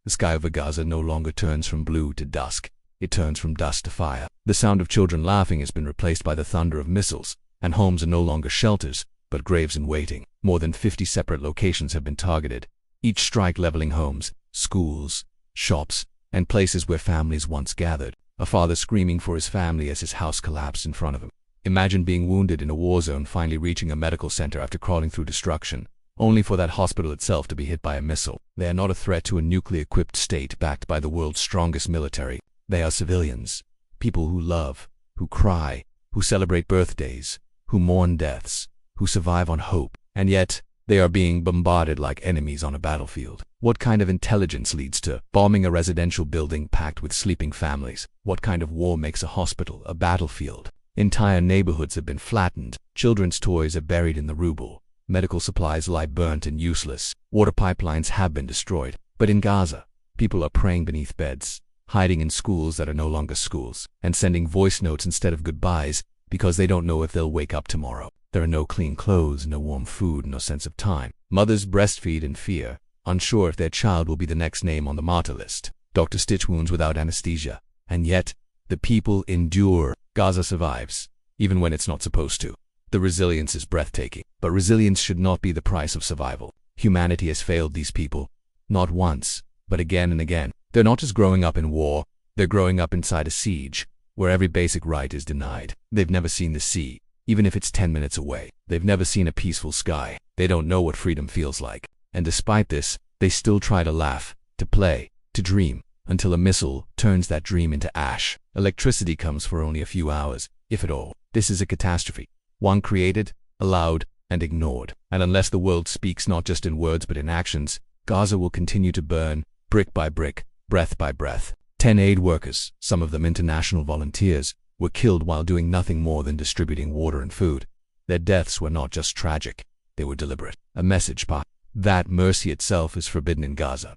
The sky over Gaza no longer turns from blue to dusk. It turns from dust to fire. The sound of children laughing has been replaced by the thunder of missiles, and homes are no longer shelters, but graves in waiting. More than 50 separate locations have been targeted, each strike leveling homes, schools, shops, and places where families once gathered. A father screaming for his family as his house collapsed in front of him. Imagine being wounded in a war zone, finally reaching a medical center after crawling through destruction, only for that hospital itself to be hit by a missile. They are not a threat to a nuclear-equipped state backed by the world's strongest military. They are civilians, people who love, who cry, who celebrate birthdays, who mourn deaths, who survive on hope, and yet they are being bombarded like enemies on a battlefield. What kind of intelligence leads to bombing a residential building packed with sleeping families? What kind of war makes a hospital a battlefield? Entire neighborhoods have been flattened. Children's toys are buried in the Rubble. Medical supplies lie burnt and useless. Water pipelines have been destroyed. But in Gaza, people are praying beneath beds, hiding in schools that are no longer schools, and sending voice notes instead of goodbyes because they don't know if they'll wake up tomorrow. There are no clean clothes, no warm food, no sense of time. Mothers breastfeed in fear, unsure if their child will be the next name on the martyr list. Doctors stitch wounds without anesthesia. And yet, the people endure. Gaza survives, even when it's not supposed to. The resilience is breathtaking. But resilience should not be the price of survival. Humanity has failed these people, not once, but again and again. They're not just growing up in war, they're growing up inside a siege, where every basic right is denied. They've never seen the sea, even if it's 10 minutes away. They've never seen a peaceful sky. They don't know what freedom feels like. And despite this, they still try to laugh, to play, to dream, until a missile turns that dream into ash. Electricity comes for only a few hours, if at all. This is a catastrophe. One created, allowed, and ignored. And unless the world speaks not just in words but in actions, Gaza will continue to burn, brick by brick, breath by breath. 10 aid workers, some of them international volunteers, were killed while doing nothing more than distributing water and food. Their deaths were not just tragic, they were deliberate. A message that mercy itself is forbidden in Gaza.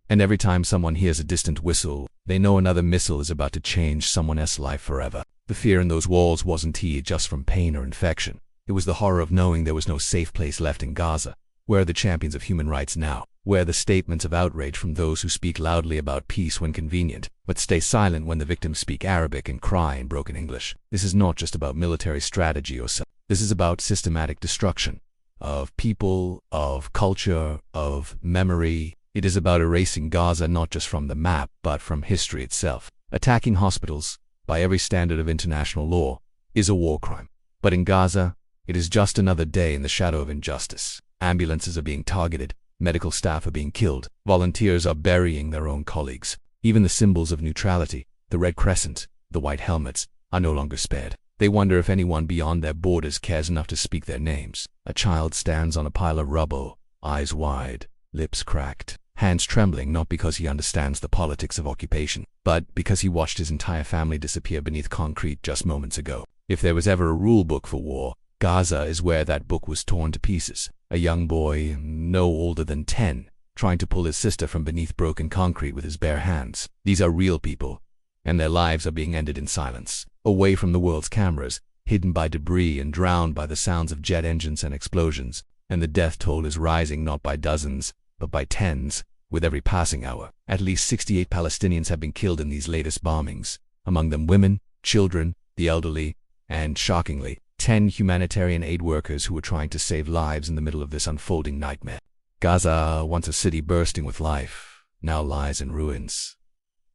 And every time someone hears a distant whistle, they know another missile is about to change someone else's life forever. The fear in those walls wasn't just from pain or infection. It was the horror of knowing there was no safe place left in Gaza. Where are the champions of human rights now? Where are the statements of outrage from those who speak loudly about peace when convenient, but stay silent when the victims speak Arabic and cry in broken English? This is not just about military strategy or self. This is about systematic destruction of people, of culture, of memory. It is about erasing Gaza not just from the map, but from history itself. Attacking hospitals, by every standard of international law, is a war crime. But in Gaza, it is just another day in the shadow of injustice. Ambulances are being targeted. Medical staff are being killed. Volunteers are burying their own colleagues. Even the symbols of neutrality, the red crescent, the white helmets, are no longer spared. They wonder if anyone beyond their borders cares enough to speak their names. A child stands on a pile of rubble, eyes wide, lips cracked, hands trembling, not because he understands the politics of occupation, but because he watched his entire family disappear beneath concrete just moments ago. If there was ever a rule book for war, Gaza is where that book was torn to pieces. A young boy, no older than 10, trying to pull his sister from beneath broken concrete with his bare hands. These are real people, and their lives are being ended in silence, away from the world's cameras, hidden by debris and drowned by the sounds of jet engines and explosions. And the death toll is rising not by dozens, but by tens, with every passing hour. At least 68 Palestinians have been killed in these latest bombings, among them women, children, the elderly, and, shockingly, 10 humanitarian aid workers who were trying to save lives in the middle of this unfolding nightmare. Gaza, once a city bursting with life, now lies in ruins.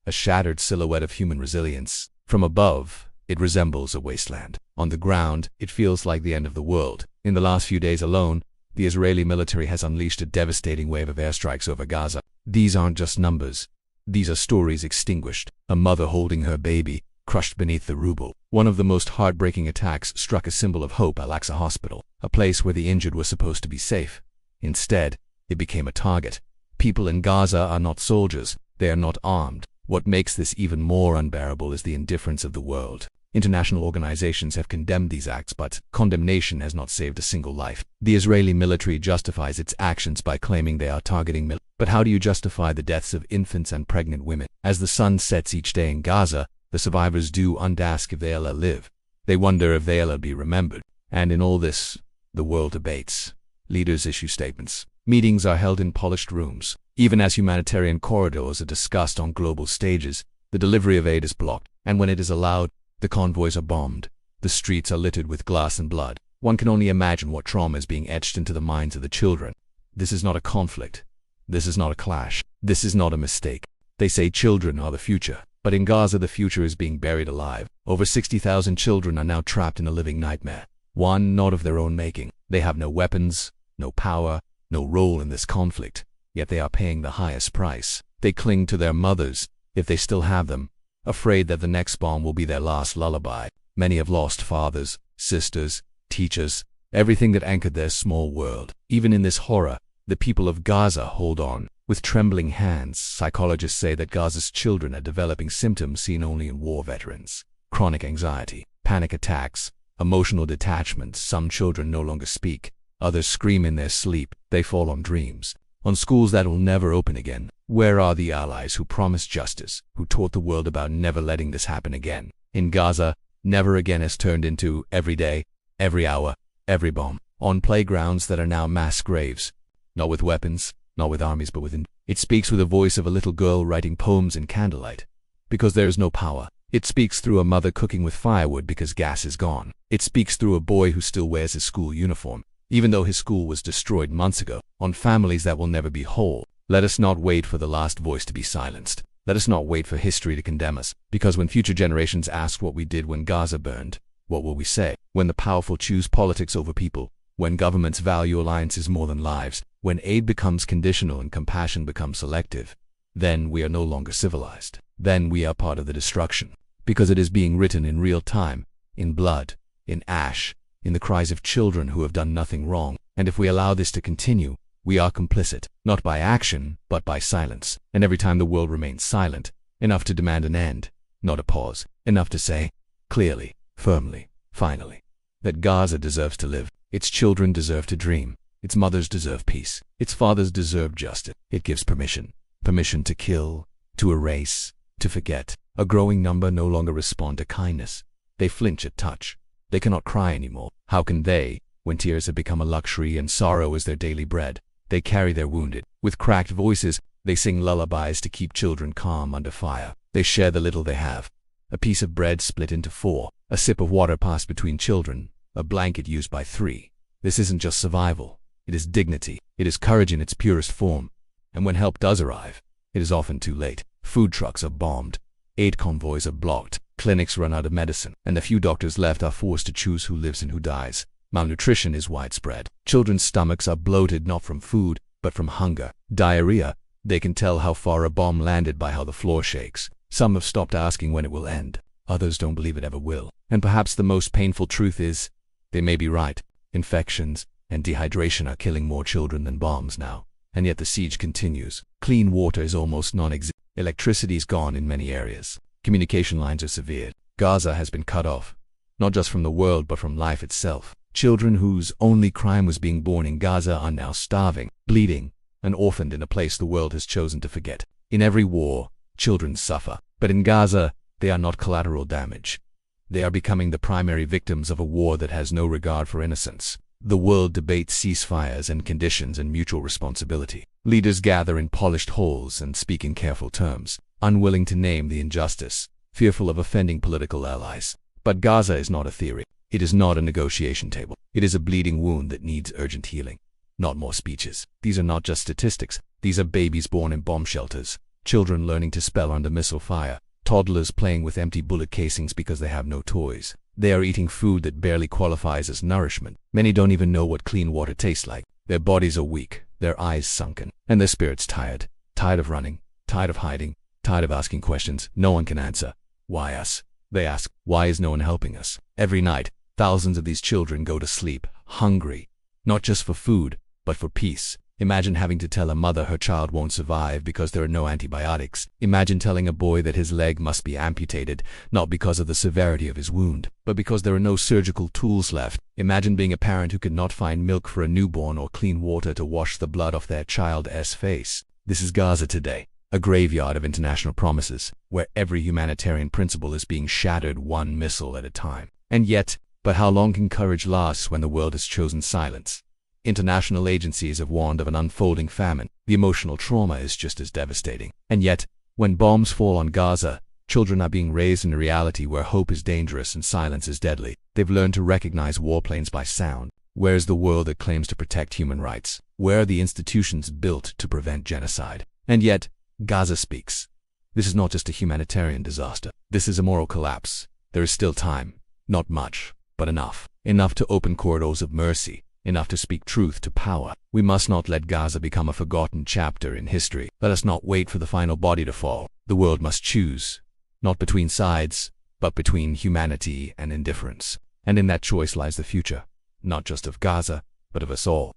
A shattered silhouette of human resilience. From above, it resembles a wasteland. On the ground, it feels like the end of the world. In the last few days alone, the Israeli military has unleashed a devastating wave of airstrikes over Gaza. These aren't just numbers. These are stories extinguished. A mother holding her baby, crushed beneath the Rubble. One of the most heartbreaking attacks struck a symbol of hope, Al-Aqsa Hospital, a place where the injured were supposed to be safe. Instead, it became a target. People in Gaza are not soldiers. They are not armed. What makes this even more unbearable is the indifference of the world. International organizations have condemned these acts, but condemnation has not saved a single life. The Israeli military justifies its actions by claiming they are targeting But how do you justify the deaths of infants and pregnant women? As the sun sets each day in Gaza, the survivors do ask if they'll live. They wonder if they'll be remembered. And in all this, the world debates. Leaders issue statements. Meetings are held in polished rooms. Even as humanitarian corridors are discussed on global stages, the delivery of aid is blocked, and when it is allowed, the convoys are bombed. The streets are littered with glass and blood. One can only imagine what trauma is being etched into the minds of the children. This is not a conflict. This is not a clash. This is not a mistake. They say children are the future, but in Gaza the future is being buried alive. Over 60,000 children are now trapped in a living nightmare, one not of their own making. They have no weapons, no power, no role in this conflict, yet they are paying the highest price. They cling to their mothers, if they still have them, afraid that the next bomb will be their last lullaby. Many have lost fathers, sisters, teachers, everything that anchored their small world. Even in this horror, the people of Gaza hold on. With trembling hands, psychologists say that Gaza's children are developing symptoms seen only in war veterans. Chronic anxiety, panic attacks, emotional detachment. Some children no longer speak. Others scream in their sleep. They fall on dreams, on schools that will never open again. Where are the allies who promised justice, who taught the world about never letting this happen again? In Gaza, never again has turned into every day, every hour, every bomb. On playgrounds that are now mass graves. Not with weapons, not with armies, but within. It speaks with the voice of a little girl writing poems in candlelight, because there is no power. It speaks through a mother cooking with firewood because gas is gone. It speaks through a boy who still wears his school uniform, even though his school was destroyed months ago. On families that will never be whole. Let us not wait for the last voice to be silenced. Let us not wait for history to condemn us, because when future generations ask what we did when Gaza burned, what will we say? When the powerful choose politics over people, when governments value alliances more than lives, when aid becomes conditional and compassion becomes selective, then we are no longer civilized. Then we are part of the destruction, because it is being written in real time, in blood, in ash, in the cries of children who have done nothing wrong. And if we allow this to continue, we are complicit, not by action, but by silence. And every time the world remains silent, enough to demand an end, not a pause, enough to say, clearly, firmly, finally, that Gaza deserves to live. Its children deserve to dream. Its mothers deserve peace. Its fathers deserve justice. It gives permission. Permission to kill, to erase, to forget. A growing number no longer respond to kindness. They flinch at touch. They cannot cry anymore. How can they, when tears have become a luxury and sorrow is their daily bread? They carry their wounded. With cracked voices, they sing lullabies to keep children calm under fire. They share the little they have. A piece of bread split into 4. A sip of water passed between children. A blanket used by 3. This isn't just survival. It is dignity. It is courage in its purest form. And when help does arrive, it is often too late. Food trucks are bombed. Aid convoys are blocked. Clinics run out of medicine. And the few doctors left are forced to choose who lives and who dies. Malnutrition is widespread. Children's stomachs are bloated not from food, but from hunger. Diarrhea. They can tell how far a bomb landed by how the floor shakes. Some have stopped asking when it will end. Others don't believe it ever will. And perhaps the most painful truth is, they may be right. Infections and dehydration are killing more children than bombs now. And yet the siege continues. Clean water is almost non-existent. Electricity is gone in many areas. Communication lines are severed. Gaza has been cut off, not just from the world but from life itself. Children whose only crime was being born in Gaza are now starving, bleeding, and orphaned in a place the world has chosen to forget. In every war, children suffer. But in Gaza, they are not collateral damage. They are becoming the primary victims of a war that has no regard for innocence. The world debates ceasefires and conditions and mutual responsibility. Leaders gather in polished halls and speak in careful terms, unwilling to name the injustice, fearful of offending political allies. But Gaza is not a theory. It is not a negotiation table. It is a bleeding wound that needs urgent healing, not more speeches. These are not just statistics. These are babies born in bomb shelters, children learning to spell under missile fire, toddlers playing with empty bullet casings because they have no toys. They are eating food that barely qualifies as nourishment. Many don't even know what clean water tastes like. Their bodies are weak, their eyes sunken, and their spirits tired. Tired of running, tired of hiding, tired of asking questions no one can answer. Why us? They ask, why is no one helping us? Every night, thousands of these children go to sleep, hungry, not just for food, but for peace. Imagine having to tell a mother her child won't survive because there are no antibiotics. Imagine telling a boy that his leg must be amputated, not because of the severity of his wound, but because there are no surgical tools left. Imagine being a parent who could not find milk for a newborn or clean water to wash the blood off their child's face. This is Gaza today, a graveyard of international promises, where every humanitarian principle is being shattered one missile at a time. And yet, but how long can courage last when the world has chosen silence? International agencies have warned of an unfolding famine. the emotional trauma is just as devastating. And yet, when bombs fall on Gaza, children are being raised in a reality where hope is dangerous and silence is deadly. They've learned to recognize warplanes by sound. Where is the world that claims to protect human rights? Where are the institutions built to prevent genocide? And yet, Gaza speaks. This is not just a humanitarian disaster. This is a moral collapse. There is still time. Not much, but enough. Enough to open corridors of mercy. Enough to speak truth to power. We must not let Gaza become a forgotten chapter in history. Let us not wait for the final body to fall. The world must choose, not between sides, but between humanity and indifference. And in that choice lies the future, not just of Gaza, but of us all.